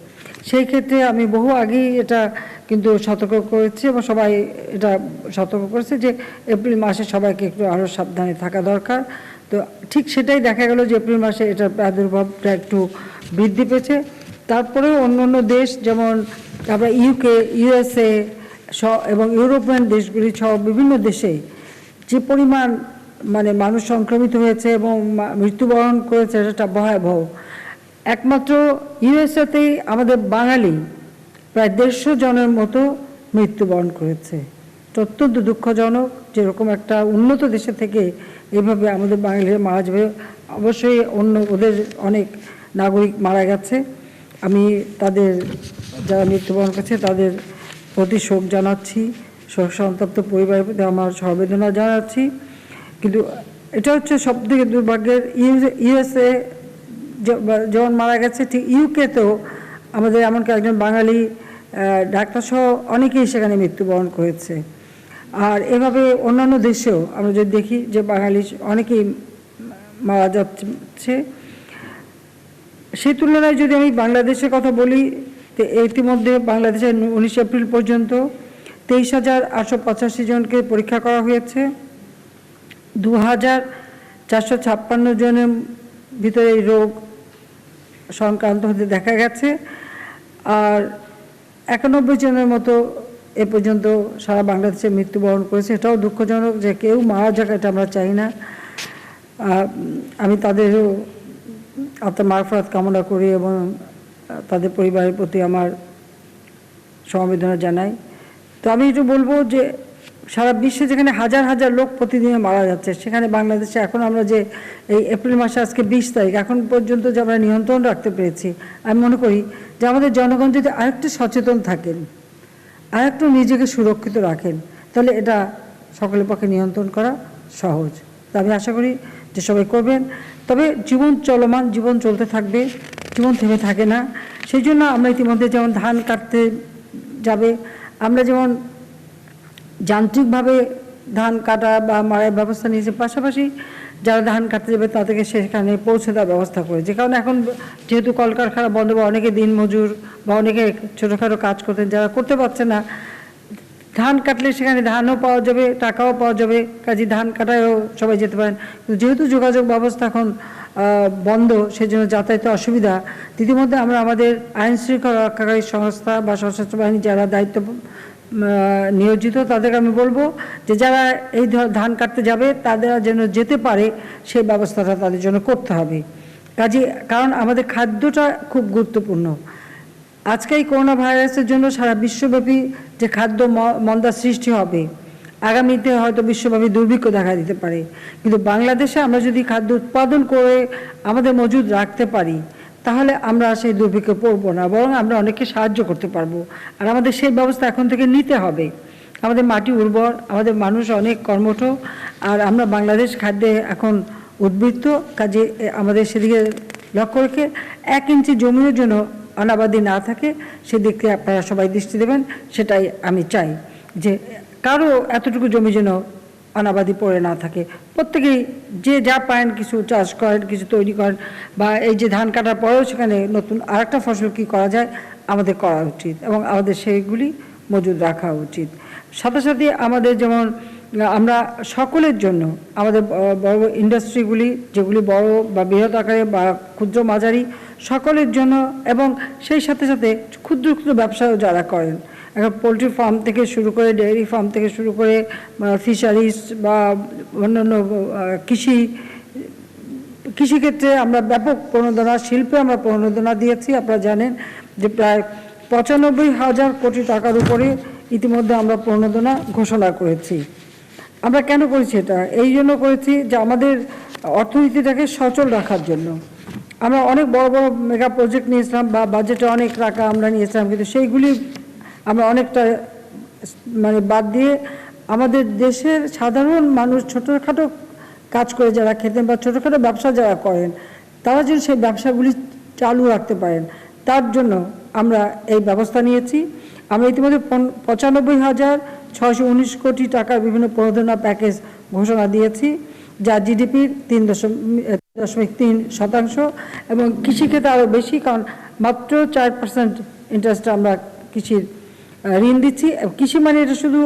[SPEAKER 14] সেই ক্ষেত্রে আমি বহু আগেই এটা কিন্তু সতর্ক করেছি এবং সবাই এটা সতর্ক করেছে যে এপ্রিল মাসে সবাইকে একটু আরও সাবধানে থাকা দরকার। তো ঠিক সেটাই দেখা গেল যে এপ্রিল মাসে এটার প্রাদুর্ভাবটা একটু বৃদ্ধি পেয়েছে। তারপরেও অন্য অন্য দেশ যেমন আমরা ইউকে, ইউএসএ এবং ইউরোপিয়ান দেশগুলি সহ বিভিন্ন দেশে যে পরিমাণ মানে মানুষ সংক্রমিত হয়েছে এবং মৃত্যুবরণ করেছে সেটা ভয়াবহ। একমাত্র ইউএসএতেই আমাদের বাঙালি প্রায় 150 জনের মতো মৃত্যুবরণ করেছে। অত্যন্ত দুঃখজনক, যেরকম একটা উন্নত দেশে থেকে এভাবে আমাদের বাঙালিরা মারা যাবে। অবশ্যই ওদের অনেক নাগরিক মারা গেছে, আমি তাদের যারা মৃত্যুবরণ করেছে তাদের প্রতি শোক জানাচ্ছি, শোক সন্তপ্ত পরিবারের প্রতি আমার সমবেদনা জানাচ্ছি। কিন্তু এটা হচ্ছে সবথেকে দুর্ভাগ্যের, ইউএসএ যেমন মারা গেছে ঠিক ইউকেতেও আমাদের এমনকি একজন বাঙালি ডাক্তারসহ অনেকেই সেখানে মৃত্যুবরণ করেছে। আর এভাবে অন্যান্য দেশেও আমরা যদি দেখি যে বাঙালি অনেকেই মারা যাচ্ছে। সেই তুলনায় যদি আমি বাংলাদেশের কথা বলি, তো ইতিমধ্যে বাংলাদেশে 19 এপ্রিল পর্যন্ত 23,885 জনকে পরীক্ষা করা হয়েছে। 2,456 জনের ভিতরে এই রোগ সংক্রান্ত হতে দেখা গেছে। আর 91 জনের মতো এ পর্যন্ত সারা বাংলাদেশে মৃত্যুবরণ করেছে। এটাও দুঃখজনক যে কেউ মারা যাক, এটা আমরা চাই না। আমি তাদেরও আত্মার মাগফিরাত কামনা করি এবং তাদের পরিবারের প্রতি আমার সমবেদনা জানাই। তো আমি একটু বলবো যে সারা বিশ্বে যেখানে হাজার হাজার লোক প্রতিদিনে মারা যাচ্ছে, সেখানে বাংলাদেশে এখন আমরা যে এই এপ্রিল মাসে আজকে 20 তারিখ, এখন পর্যন্ত যে আমরা নিয়ন্ত্রণ রাখতে পেরেছি, আমি মনে করি যে আমাদের জনগণ যদি আরেকটু সচেতন থাকেন, আরেকটু নিজেকে সুরক্ষিত রাখেন, তাহলে এটা সকলের পক্ষে নিয়ন্ত্রণ করা সহজ। তা আমি আশা করি যে সবাই করবেন। তবে জীবন চলমান, জীবন চলতে থাকবে, জীবন থেমে থাকে না। সেই জন্য আমরা ইতিমধ্যে যেমন ধান কাটতে যাবে, আমরা যেমন যান্ত্রিকভাবে ধান কাটা বা মারার ব্যবস্থা নিয়েছি, পাশাপাশি যারা ধান কাটতে যাবে তাদেরকে সেখানে পৌঁছে দেওয়ার ব্যবস্থা করে। যে কারণে এখন যেহেতু কলকারখানা বন্ধ বা অনেকে দিনমজুর বা অনেকে ছোটোখাটো কাজ করতেন, যারা করতে পারছে না, ধান কাটলে সেখানে ধানও পাওয়া যাবে, টাকাও পাওয়া যাবে, কাজে ধান কাটায়ও সবাই যেতে পারেন। যেহেতু যোগাযোগ ব্যবস্থা এখন বন্ধ, সেজন্য যাতায়াতে অসুবিধা। ইতিমধ্যে আমরা আমাদের আইন শৃঙ্খলা রক্ষাকারী সংস্থা বা সশস্ত্র বাহিনী যারা দায়িত্ব নিয়োজিত, তাদেরকে আমি বলবো যে যারা এই ধান কাটতে যাবে তাদের যেন যেতে পারে সেই ব্যবস্থাটা তাদের জন্য করতে হবে। কারণ আমাদের খাদ্যটা খুব গুরুত্বপূর্ণ। আজকে এই করোনা ভাইরাসের জন্য সারা বিশ্বব্যাপী যে খাদ্য মন্দা সৃষ্টি হবে, আগামীতে হয়তো বিশ্বব্যাপী দুর্ভিক্ষ দেখা দিতে পারে। কিন্তু বাংলাদেশে আমরা যদি খাদ্য উৎপাদন করে আমাদের মজুদ রাখতে পারি, তাহলে আমরা সেই দুর্ভিক্ষে পড়বো না, বরং আমরা অনেককে সাহায্য করতে পারবো। আর আমাদের সেই ব্যবস্থা এখন থেকে নিতে হবে। আমাদের মাটি উর্বর, আমাদের মানুষ অনেক কর্মঠ, আর আমরা বাংলাদেশ খাদ্যে এখন উদ্বৃত্ত, কাজে আমাদের সেদিকে লক্ষ্য রেখে 1 ইঞ্চি জমির জন্য অনাবাদি না থাকে সেদিকে আপনারা সবাই দৃষ্টি দেবেন। সেটাই আমি চাই যে কারো এতটুকু জমি যেন অনাবাদি পড়ে না থাকে। প্রত্যেকেই যে যা পারেন কিছু চাষ করেন, কিছু তৈরি করেন, বা এই যে ধান কাটার পরেও সেখানে নতুন আরেকটা ফসল কী করা যায় আমাদের করা উচিত এবং আমাদের সেইগুলি মজুদ রাখা উচিত। সাথে সাথে আমাদের যেমন আমরা সকলের জন্য আমাদের বড় ইন্ডাস্ট্রিগুলি যেগুলি বড় বা বৃহৎ আকারে বা ক্ষুদ্র মাঝারি সকলের জন্য, এবং সেই সাথে সাথে ক্ষুদ্র ক্ষুদ্র ব্যবসাও যারা করেন, এখন পোলট্রি ফার্ম থেকে শুরু করে ডেয়ারি ফার্ম থেকে শুরু করে ফিশারিজ বা অন্যান্য কৃষিক্ষেত্রে আমরা ব্যাপক প্রণোদনা, শিল্পে আমরা প্রণোদনা দিয়েছি। আপনারা জানেন যে প্রায় 95,000 কোটি টাকার উপরে ইতিমধ্যে আমরা প্রণোদনা ঘোষণা করেছি। আমরা কেন করেছি এটা? এই জন্য করেছি যে আমাদের অর্থনীতিটাকে সচল রাখার জন্য। আমরা অনেক বড় বড় মেগা প্রজেক্ট নিয়েছিলাম বা বাজেটে অনেক টাকা আমরা নিয়েছিলাম, কিন্তু সেইগুলি আমরা অনেকটা বাদ দিয়ে আমাদের দেশের সাধারণ মানুষ ছোটোখাটো কাজ করে যারা খেতেন বা ছোটোখাটো ব্যবসা যারা করেন তারা যেন সেই ব্যবসাগুলি চালু রাখতে পারেন, তার জন্য আমরা এই ব্যবস্থা নিয়েছি। আমরা ইতিমধ্যে 95,619 কোটি টাকার বিভিন্ন প্রণোদনা প্যাকেজ ঘোষণা দিয়েছি, যা জিডিপির 3.3% এবং কৃষিক্ষেত্রে আরও বেশি, কারণ মাত্র 4% ইন্টারেস্টে আমরা কৃষির ঋণ দিচ্ছি। কৃষি মানে এটা শুধু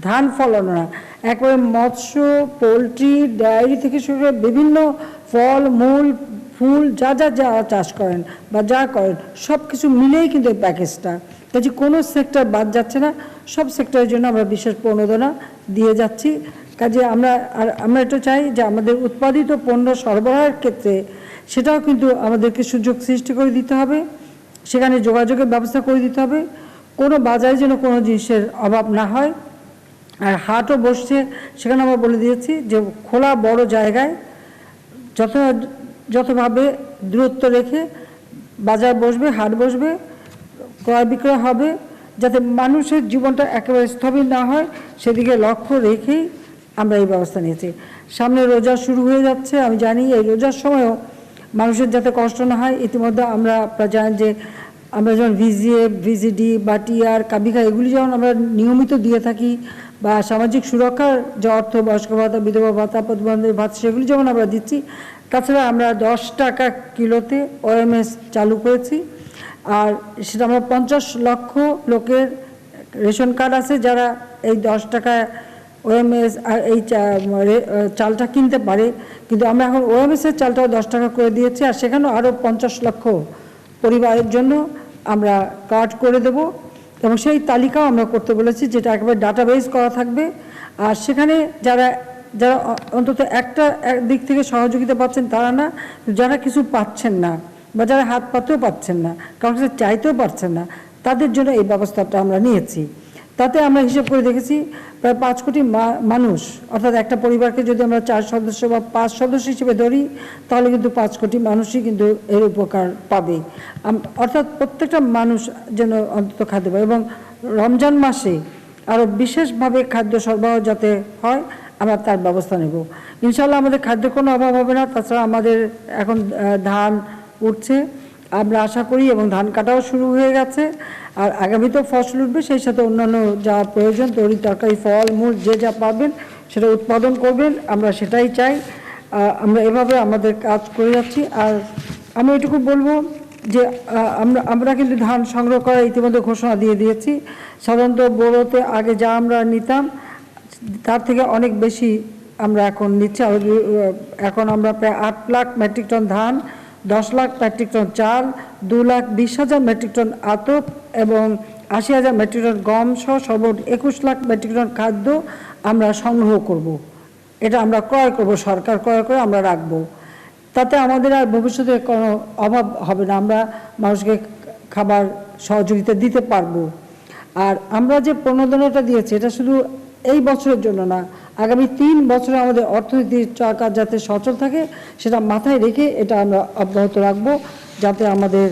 [SPEAKER 14] ধান ফলানো না, একবারে মৎস্য, পোলট্রি, ডায়েরি থেকে শুরু করে বিভিন্ন ফল মূল ফুল যা যা যা চাষ করেন বা যা করেন সব কিছু মিলেই কিন্তু এই প্যাকেজটা, কাজে কোনো সেক্টর বাদ যাচ্ছে না, সব সেক্টরের জন্য আমরা বিশেষ প্রণোদনা দিয়ে যাচ্ছি। কাজে আমরা এটা চাই যে আমাদের উৎপাদিত পণ্য সরবরাহের ক্ষেত্রে সেটাও কিন্তু আমাদেরকে সুযোগ সৃষ্টি করে দিতে হবে, সেখানে যোগাযোগের ব্যবস্থা করে দিতে হবে, কোনো বাজারে যেন কোনো জিনিসের অভাব না হয়। আর হাটও বসছে, সেখানে আমরা বলে দিয়েছি যে খোলা বড় জায়গায় যতভাবে দূরত্ব রেখে বাজার বসবে, হাট বসবে, ক্রয় বিক্রয় হবে, যাতে মানুষের জীবনটা একেবারে স্থবির না হয় সেদিকে লক্ষ্য রেখেই আমরা এই ব্যবস্থা নিয়েছি। সামনে রোজা শুরু হয়ে যাচ্ছে, আমি জানি এই রোজার সময়ও মানুষের যাতে কষ্ট না হয়, ইতিমধ্যে আপনারা জানেন যে আমরা যেমন ভিজিএফ, ভিজিডি, বাটিআর, কাবিখা এগুলি যেমন আমরা নিয়মিত দিয়ে থাকি, বা সামাজিক সুরক্ষার যে অর্থ, বয়স্ক ভাতা, বিধবা ভাতা, প্রতিবন্ধী ভাতা সেগুলি যেমন আমরা দিচ্ছি, তাছাড়া আমরা 10 টাকা কিলোতে ওএমএস চালু করেছি। আর সেটা আমরা 50 লক্ষ লোকের রেশন কার্ড আছে যারা এই 10 টাকায় ওএমএস আর এই চালটা কিনতে পারে, কিন্তু আমরা এখন ওএমএসের চালটাও 10 টাকা করে দিয়েছি, আর সেখানেও আরও 50 লক্ষ পরিবারের জন্য আমরা কার্ড করে দেব, এবং সেই তালিকাও আমরা করতে বলেছি, যেটা একেবারে ডাটাবেস করা থাকবে। আর সেখানে যারা অন্তত একটা দিক থেকে সহযোগিতা পাচ্ছেন তারা না, যারা কিছু পাচ্ছেন না বা যারা হাত পাতেও পাচ্ছেন না, কারণ কাছে চাইতেও পারছেন না, তাদের জন্য এই ব্যবস্থাটা আমরা নিয়েছি। তাতে আমরা হিসেব করে দেখেছি প্রায় 5 কোটি মানুষ, অর্থাৎ একটা পরিবারকে যদি আমরা 4 সদস্য বা 5 সদস্য হিসেবে ধরি, তাহলে কিন্তু 5 কোটি মানুষই কিন্তু এর উপকার পাবে। অর্থাৎ প্রত্যেকটা মানুষ যেন অন্তত খাদ্য পায়, এবং রমজান মাসে আরও বিশেষভাবে খাদ্য সরবরাহ যাতে হয় আমরা তার ব্যবস্থা নেব। ইনশাল্লাহ আমাদের খাদ্যের কোনো অভাব হবে না। তাছাড়া আমাদের এখন ধান উঠছে আমরা আশা করি, এবং ধান কাটাও শুরু হয়ে গেছে, আর আগামীতেও ফসল উঠবে, সেই সাথে অন্যান্য যা প্রয়োজন তরি তরকারি ফল মূল যে যা পাবেন সেটা উৎপাদন করবেন, আমরা সেটাই চাই। আমরা এভাবে আমাদের কাজ করে যাচ্ছি। আর আমি এটুকু বলবো যে আমরা কিন্তু ধান সংগ্রহ করার ইতিমধ্যে ঘোষণা দিয়ে দিয়েছি। সাধারণত বোরোতে আগে যা আমরা নিতাম তার থেকে অনেক বেশি আমরা এখন নিচ্ছি। এখন আমরা প্রায় 8 লাখ মেট্রিক টন ধান, 10 লাখ মেট্রিক টন চাল, 2,20,000 মেট্রিক টন আতপ এবং 80,000 মেট্রিক টন গম সহ সর্বমোট 21 লাখ মেট্রিক টন খাদ্য আমরা সংগ্রহ করব। এটা আমরা ক্রয় করব, সরকার ক্রয় করে আমরা রাখবো, তাতে আমাদের আর ভবিষ্যতে কোনো অভাব হবে না, আমরা মানুষকে খাবার সহযোগিতা দিতে পারবো। আর আমরা যে প্রণোদনাটা দিয়েছি এটা শুধু এই বছরের জন্য না, আগামী 3 বছরে আমাদের অর্থনীতির চাকা যাতে সচল থাকে সেটা মাথায় রেখে এটা আমরা অব্যাহত রাখবো, যাতে আমাদের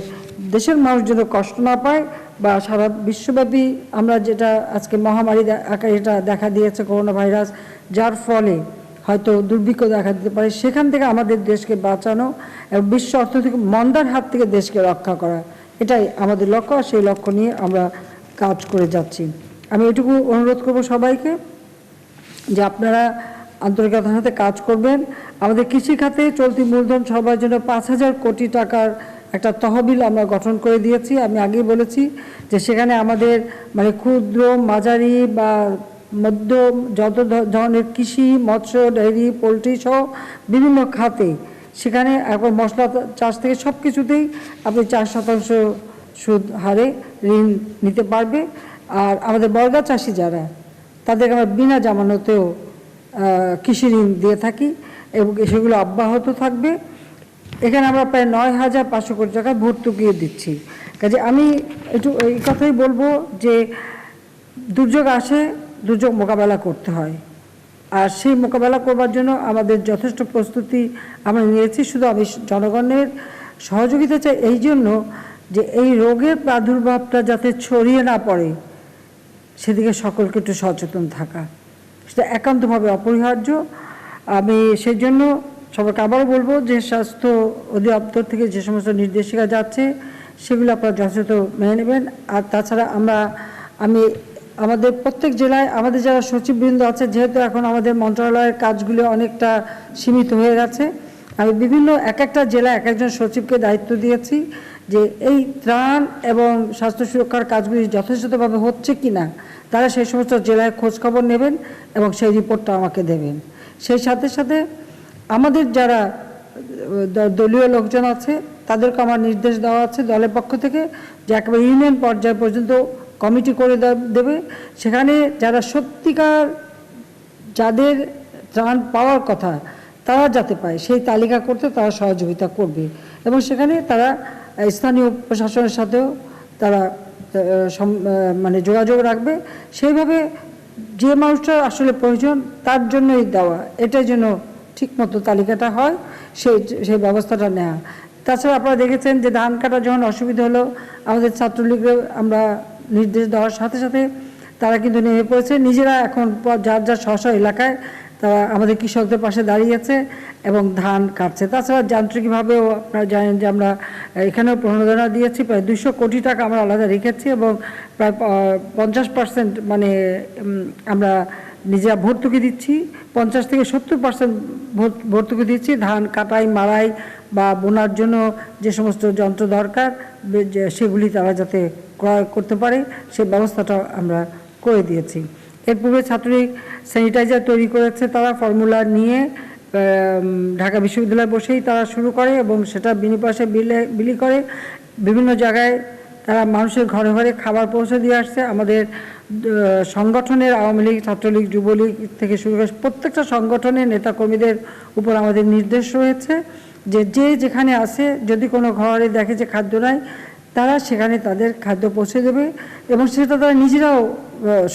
[SPEAKER 14] দেশের মানুষ যেন কষ্ট না পায়, বা সারা বিশ্বব্যাপী আমরা যেটা আজকে মহামারী আকারে এটা দেখা দিয়েছে করোনা ভাইরাস, যার ফলে হয়তো দুর্ভিক্ষ দেখা দিতে পারে, সেখান থেকে আমাদের দেশকে বাঁচানো এবং বিশ্ব অর্থনৈতিক মন্দার হাত থেকে দেশকে রক্ষা করা, এটাই আমাদের লক্ষ্য। আর সেই লক্ষ্য নিয়ে আমরা কাজ করে যাচ্ছি। আমি এটুকু অনুরোধ করব সবাইকে যে আপনারা আন্তরিকতার সাথে কাজ করবেন। আমাদের কৃষি খাতে চলতি মূলধন সরবরাহের জন্য 5,000 কোটি টাকার একটা তহবিল আমরা গঠন করে দিয়েছি। আমি আগেই বলেছি যে সেখানে আমাদের মানে ক্ষুদ্র, মাঝারি বা মধ্যম যত ধরনের কৃষি, মৎস্য, ডেয়ারি, পোলট্রি সহ বিভিন্ন খাতে সেখানে একবার মশলা চাষ থেকে সব কিছুতেই আপনি 4% সুদ হারে ঋণ নিতে পারবে। আর আমাদের বর্গা চাষি যারা, তাদেরকে আমরা বিনা জামানতেও কৃষি ঋণ দিয়ে থাকি এবং সেগুলো অব্যাহত থাকবে। এখানে আমরা প্রায় 9,500 কোটি টাকা ভর্তুকি দিচ্ছি। কাজে আমি একটু এই কথাই বলবো যে দুর্যোগ আসে, দুর্যোগ মোকাবেলা করতে হয়, আর সেই মোকাবেলা করবার জন্য আমাদের যথেষ্ট প্রস্তুতি আমরা নিয়েছি। শুধু আমি জনগণের সহযোগিতা চাই এই জন্য যে এই রোগের প্রাদুর্ভাবটা যাতে ছড়িয়ে না পড়ে সেদিকে সকলকে একটু সচেতন থাকা, সেটা একান্তভাবে অপরিহার্য। আমি সেই জন্য সবাইকে আবারও বলবো যে স্বাস্থ্য অধিদপ্তর থেকে যে সমস্ত নির্দেশিকা যাচ্ছে সেগুলো আপনারা যথাযথ মেনে নেবেন। আর তাছাড়া আমি আমাদের প্রত্যেক জেলায় আমাদের যারা সচিববৃন্দ আছে, যেহেতু এখন আমাদের মন্ত্রণালয়ের কাজগুলো অনেকটা সীমিত হয়ে গেছে, আমি বিভিন্ন একটা জেলায় একজন সচিবকে দায়িত্ব দিয়েছি যে এই ত্রাণ এবং স্বাস্থ্য সুরক্ষার কাজগুলি যথেষ্টভাবে হচ্ছে কি না তারা সেই সমস্ত জেলায় খোঁজখবর নেবেন এবং সেই রিপোর্টটা আমাকে দেবেন। সেই সাথে সাথে আমাদের যারা দলীয় লোকজন আছে তাদেরকে আমার নির্দেশ দেওয়া আছে দলের পক্ষ থেকে যে একেবারে ইউনিয়ন পর্যায় পর্যন্ত কমিটি করে দেবে, সেখানে যারা সত্যিকার যাদের ত্রাণ পাওয়ার কথা তারা যাতে পায় সেই তালিকা করতে তারা সহযোগিতা করবে এবং সেখানে তারা স্থানীয় প্রশাসনের সাথেও তারা মানে যোগাযোগ রাখবে। সেইভাবে যে মানুষটা আসলে প্রয়োজন তার জন্যই দেওয়া, এটার জন্য ঠিকমতো তালিকাটা হয়, সেই ব্যবস্থাটা নেওয়া। তাছাড়া আপনারা দেখেছেন যে ধান কাটা যখন অসুবিধা হলো আমাদের ছাত্রলীগের আমরা নির্দেশ দেওয়ার সাথে সাথে তারা কিন্তু নেমে পড়েছে, নিজেরা এখন যার যার স্ব এলাকায় তারা আমাদের কৃষকদের পাশে দাঁড়িয়েছে এবং ধান কাটছে। তাছাড়া যান্ত্রিকভাবেও আপনারা জানেন যে আমরা এখানেও প্রণোদনা দিয়েছি, প্রায় 200 কোটি টাকা আমরা আলাদা রেখেছি এবং প্রায় 50% মানে আমরা নিজেরা ভর্তুকি দিচ্ছি, 50 থেকে 70% ভর্তুকি দিচ্ছি ধান কাটাই, মাড়াই বা বোনার জন্য যে সমস্ত যন্ত্র দরকার সেগুলি তারা যাতে ক্রয় করতে পারে সেই ব্যবস্থাটা আমরা করে দিয়েছি। এর পূর্বে ছাত্রলীগ স্যানিটাইজার তৈরি করেছে, তারা ফর্মুলা নিয়ে ঢাকা বিশ্ববিদ্যালয়ে বসেই তারা শুরু করে এবং সেটা বিনিপয়সে বিলি করে। বিভিন্ন জায়গায় তারা মানুষের ঘরে ঘরে খাবার পৌঁছে দিয়ে আসছে। আমাদের সংগঠনের আওয়ামী লীগ, ছাত্রলীগ, যুবলীগ থেকে শুরু করে প্রত্যেকটা সংগঠনের নেতাকর্মীদের উপর আমাদের নির্দেশ রয়েছে যে যেখানে আসে যদি কোনো ঘরে দেখে যে খাদ্য নাই তারা সেখানে তাদের খাদ্য পৌঁছে দেবে এবং সেটা তারা নিজেরাও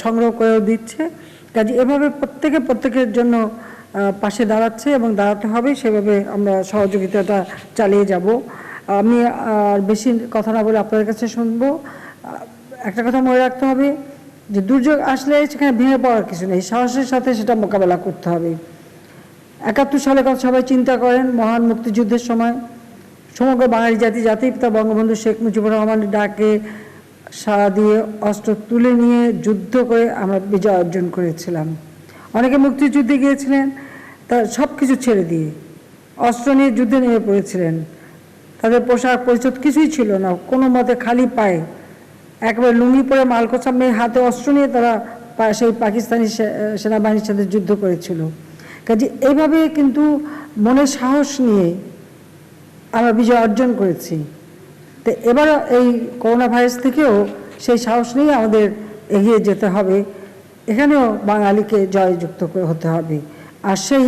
[SPEAKER 14] সংগ্রহ করেও দিচ্ছে। কাজে এভাবে প্রত্যেকের জন্য পাশে দাঁড়াচ্ছে এবং দাঁড়াতে হবে, সেভাবে আমরা সহযোগিতাটা চালিয়ে যাব। আমি আর বেশি কথা না বলে আপনাদের কাছে শুনবো। একটা কথা মনে রাখতে হবে যে দুর্যোগ আসলে সেখানে ভেঙে পড়ার কিছু নেই, সাহসের সাথে সেটা মোকাবেলা করতে হবে। 71 সালের কথা সবাই চিন্তা করেন, মহান মুক্তিযুদ্ধের সময় সমগ্র বাঙালি জাতিপিতা বঙ্গবন্ধু শেখ মুজিবুর রহমানের ডাকে সাড়া দিয়ে অস্ত্র তুলে নিয়ে যুদ্ধ করে আমরা বিজয় অর্জন করেছিলাম। অনেকে মুক্তিযুদ্ধে গিয়েছিলেন তার সব কিছু ছেড়ে দিয়ে অস্ত্র নিয়ে যুদ্ধে নেমে পড়েছিলেন, তাদের পোশাক পরিচ্ছদ কিছুই ছিল না, কোনো মতে খালি পায়ে একেবারে লুঙ্গি পরে মালকোচা মেয়ে হাতে অস্ত্র নিয়ে তারা সেই পাকিস্তানি সেনাবাহিনীর সাথে যুদ্ধ করেছিল। কাজে এইভাবে কিন্তু মনে সাহস নিয়ে আমরা বিজয় অর্জন করেছি। তো এবার এই করোনা ভাইরাস থেকেও সেই সাহস নিয়ে আমাদের এগিয়ে যেতে হবে, এখানেও বাঙালিকে জয়যুক্ত হতে হবে। আর সেই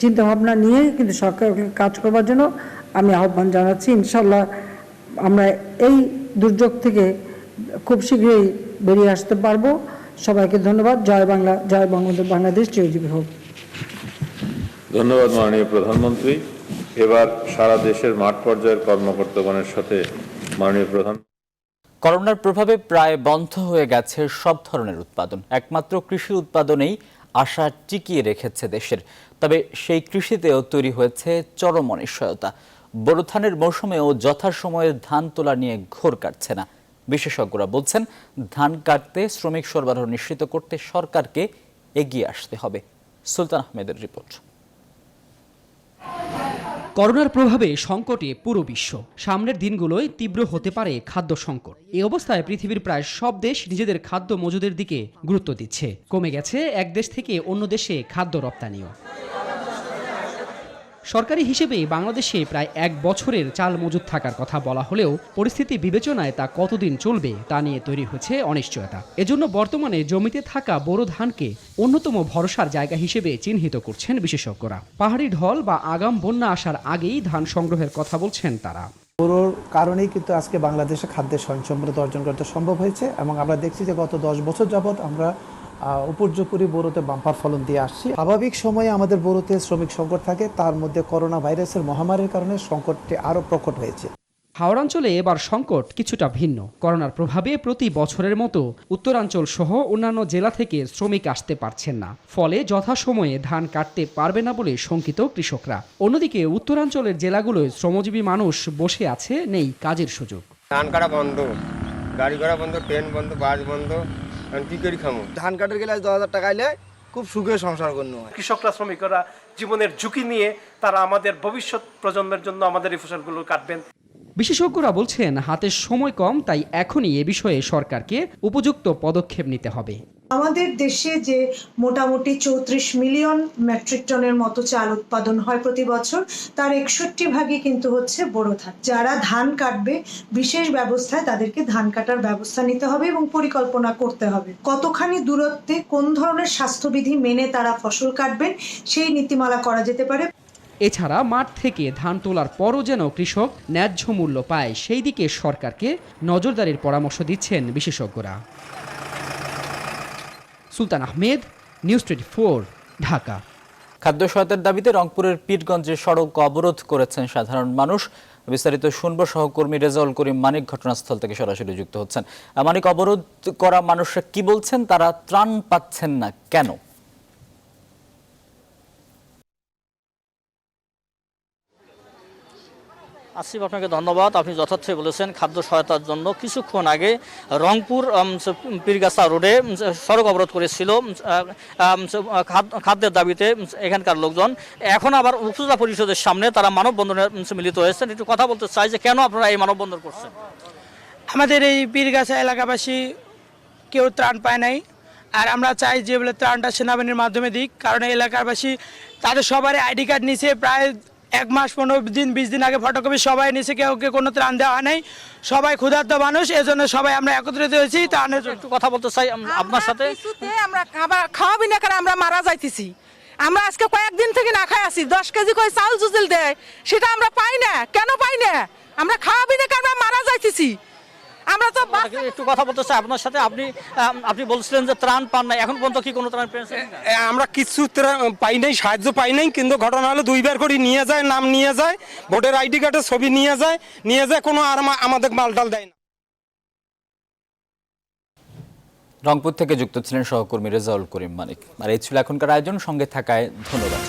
[SPEAKER 14] চিন্তাভাবনা নিয়েই কিন্তু সরকারকে কাজ করবার জন্য আমি আহ্বান জানাচ্ছি। ইনশাল্লাহ আমরা এই দুর্যোগ থেকে খুব শীঘ্রই বেরিয়ে আসতে পারবো। সবাইকে ধন্যবাদ। জয় বাংলা, জয় বঙ্গবন্ধু, বাংলাদেশ চিরজীবী হোক।
[SPEAKER 15] ধন্যবাদ মাননীয় প্রধানমন্ত্রী। এবার সারা দেশের মাঠ পর্যায়ের কর্মকর্তাগণের সাথে মাননীয় প্রধান
[SPEAKER 1] করোনার প্রভাবে প্রায় বন্ধ হয়ে গেছে সব ধরনের উৎপাদন। একমাত্র কৃষি উৎপাদনেই আশা টিকিয়ে রেখেছে দেশের। তবে সেই কৃষিতেও তৈরি হয়েছে চরম অনিশ্চয়তা। বোরো ধানের মৌসুমেও যথাসময়ে ধান তোলা নিয়ে ঘোর কাটছে না। বিশেষজ্ঞরা বলছেন, ধান কাটতে শ্রমিক সরবরাহ নিশ্চিত করতে সরকারকে এগিয়ে আসতে হবে। সুলতান আহমেদের রিপোর্ট।
[SPEAKER 16] করোনার প্রভাবে সংকটে পুরো বিশ্ব। সামনের দিনগুলোয় তীব্র হতে পারে খাদ্য সংকট। এই অবস্থায় পৃথিবীর প্রায় সব দেশ নিজেদের খাদ্য মজুদের দিকে গুরুত্ব দিচ্ছে। কমে গেছে এক দেশ থেকে অন্য দেশে খাদ্য রপ্তানিও। সরকারি হিসেবে বাংলাদেশে প্রায় 1 বছরের চাল মজুদ থাকার কথা বলা হলেও পরিস্থিতি বিবেচনায় তা কতদিন চলবে তা নিয়ে তৈরি হয়েছে অনিশ্চয়তা। এজন্য বর্তমানে জমিতে থাকা বোরো ধানকে অন্যতম ভরসার জায়গা হিসেবে চিহ্নিত করছেন বিশেষজ্ঞরা। পাহাড়ি ঢল বা আগাম বন্যা আসার আগেই ধান সংগ্রহের কথা বলছেন তারা।
[SPEAKER 17] বোরোর কারণেই কিন্তু আজকে বাংলাদেশে খাদ্যের স্বয়ংসম্পূর্ণতা অর্জন করতে সম্ভব হয়েছে এবং আমরা দেখছি যে গত 10 বছর যাবৎ আমরা উপর্যুপরি বোরোতে বাম্পার ফলন দিয়ে আসছি। স্বাভাবিক সময়ে আমাদের বোরোতে শ্রমিক সংকট থাকে, তার মধ্যে করোনা ভাইরাসের মহামারীর কারণে সংকটটি আরও প্রকট হয়েছে।
[SPEAKER 16] হাওড়াঞ্চলে এবার সংকট কিছুটা ভিন্ন। করোনার প্রভাবে প্রতি বছরের মতো উত্তরাঞ্চল সহ অন্যান্য জেলা থেকে শ্রমিক আসতে পারছেন না। ফলে যথাসময়ে ধান কাটতে পারবে না বলে শঙ্কিত কৃষকরা। অন্যদিকে উত্তরাঞ্চলের জেলাগুলোয় শ্রমজীবী মানুষ বসে আছে, নেই কাজের সুযোগ।
[SPEAKER 18] ধান কাটা বন্ধ, গাড়ি ঘোড়া বন্ধ, ট্রেন বন্ধ, বাস বন্ধ, কি করে খামো? ধান কাটার গেলে 10,000 টাকা আইলে খুব সুখে সংসার করতে হয়।
[SPEAKER 11] কৃষকরা, শ্রমিকরা জীবনের ঝুঁকি নিয়ে তারা আমাদের ভবিষ্যৎ প্রজন্মের জন্য আমাদের এই ফসলগুলো কাটবেন।
[SPEAKER 16] বিশেষজ্ঞরা বলছেন, হাতে সময় কম, তাই এখনই এ বিষয়ে সরকারকে উপযুক্ত পদক্ষেপ নিতে হবে।
[SPEAKER 19] আমাদের দেশে যে মোটামুটি 34 মিলিয়ন মেট্রিক টনের মতো চাল উৎপাদন হয় প্রতি বছর, তার 61 ভাগই কিন্তু হচ্ছে বোরো ধান। যারা ধান কাটবে বিশেষ ব্যবস্থায় তাদেরকে ধান কাটার ব্যবস্থা নিতে হবে এবং পরিকল্পনা করতে হবে। কতখানি দূরত্বে কোন ধরনের স্বাস্থ্যবিধি মেনে তারা ফসল কাটবেন সেই নীতিমালা করা যেতে পারে।
[SPEAKER 16] এছাড়া মাঠ থেকে ধান তোলার পরও যেন কৃষক ন্যায্য মূল্য পায়, সেই দিকে সরকারকে নজরদারির পরামর্শ দিচ্ছেন বিশেষজ্ঞরা। সুলতান আহমেদ, নিউজ 24, ঢাকা।
[SPEAKER 1] খাদ্য সহায়তার দাবিতে রংপুরের পীরগঞ্জে সড়ক অবরোধ করেছেন সাধারণ মানুষ। বিস্তারিত শুনব, সহকর্মী রেজাউল করিম মানিক ঘটনাস্থল থেকে সরাসরি যুক্ত হচ্ছেন। মানিক, অবরোধ করা মানুষরা কি বলছেন, তারা ত্রাণ পাচ্ছেন না কেন?
[SPEAKER 20] আসিফ, আপনাকে ধন্যবাদ। আপনি যথার্থই বলেছেন। খাদ্য সহায়তার জন্য কিছুক্ষণ আগে রংপুর পীরগাছা রোডে সড়ক অবরোধ করেছিল খাদ্যের দাবিতে এখানকার লোকজন। এখন আবার উপজেলা পরিষদের সামনে তারা মানববন্ধনে মিলিত হয়েছেন। একটু কথা বলতে চাই যে কেন আপনারা এই মানববন্ধন করছেন?
[SPEAKER 21] আমাদের এই পীরগাছা এলাকাবাসী কেউ ত্রাণ পায় নাই, আর আমরা চাই যে বলে ত্রাণটা সেনাবাহিনীর মাধ্যমে দিক। কারণ এই এলাকাবাসী তাদের সবারই আইডি কার্ড নিচে প্রায় 1 মাস 15 দিন 20 দিন আগে ফটোকপি সবাই নিচে, কেউকে কোনো ত্রাণ দেওয়া নাই। সবাই ক্ষুধার্ত মানুষ, এজন্য সবাই আমরা একত্রিত হয়েছি। ত্রাণের
[SPEAKER 20] একটু কথা বলতে চাই আপনার সাথে।
[SPEAKER 22] আমরা খাওয়া বিনা করে আমরা মারা যাইতেছি। আমরা আজকে কয়েকদিন থেকে না খাই আছি। 10 কেজি করে চাল জুজিল দেয়, সেটা আমরা পাই না। কেন পাই না? আমরা খাওয়া বিনা করে আমরা মারা যাইতেছি। আমরা তো
[SPEAKER 20] একটু কথা বলতে চাই আপনার সাথে। আপনি বলছিলেন যে ত্রাণ পান না, এখন পর্যন্ত কি কোনো ত্রাণ পেয়েছেন?
[SPEAKER 18] আমরা কিছু পাই নাই, সাহায্য পাই নাই। কিন্তু ঘটনা হলো 2 বার করে নিয়ে যায়, নাম নিয়ে যায়, ভোটার আইডি কার্ডের ছবি নিয়ে যায়, কোনো আর আমাদের মালটাল দেয় না।
[SPEAKER 1] রংপুর থেকে যুক্ত ছিলেন সহকর্মী রেজাউল করিম মানিক। আর এই ছিল এখনকার আয়োজন। সঙ্গে থাকায় ধন্যবাদ।